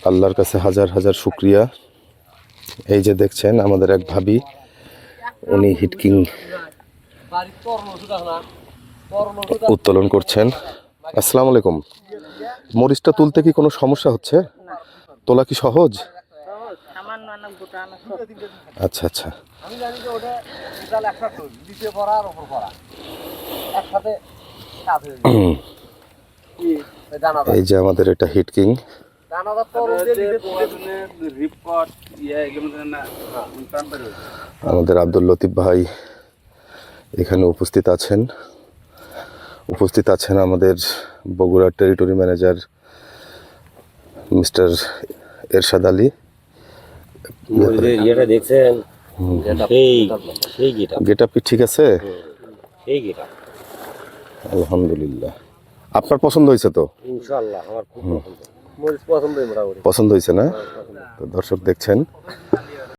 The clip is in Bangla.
আল্লাহর কাছে হাজার হাজার শুকরিয়া। এই যে দেখছেন আমাদের এক ভাবি, উনি হিটকিং উত্তোলন করছেন। আসসালামু আলাইকুম। মরিচটা তুলতে কি কোনো সমস্যা হচ্ছে? তোলা কি সহজ? আচ্ছা আচ্ছা। এই যে আমাদের এটা হিটকিং। আমাদের আব্দুল লতিফ ভাই এখানে উপস্থিত আছেন আমাদের বগুড়ার টেরিটরি ম্যানেজার মিস্টার এরশাদ আলী। দেখছেন গেটআপ কি ঠিক আছে? আলহামদুলিল্লাহ। আপনার পছন্দ হয়েছে তো? ইনশাআল্লাহ আমার খুব পছন্দ। পছন্দ হয়েছে না? তো দর্শক দেখছেন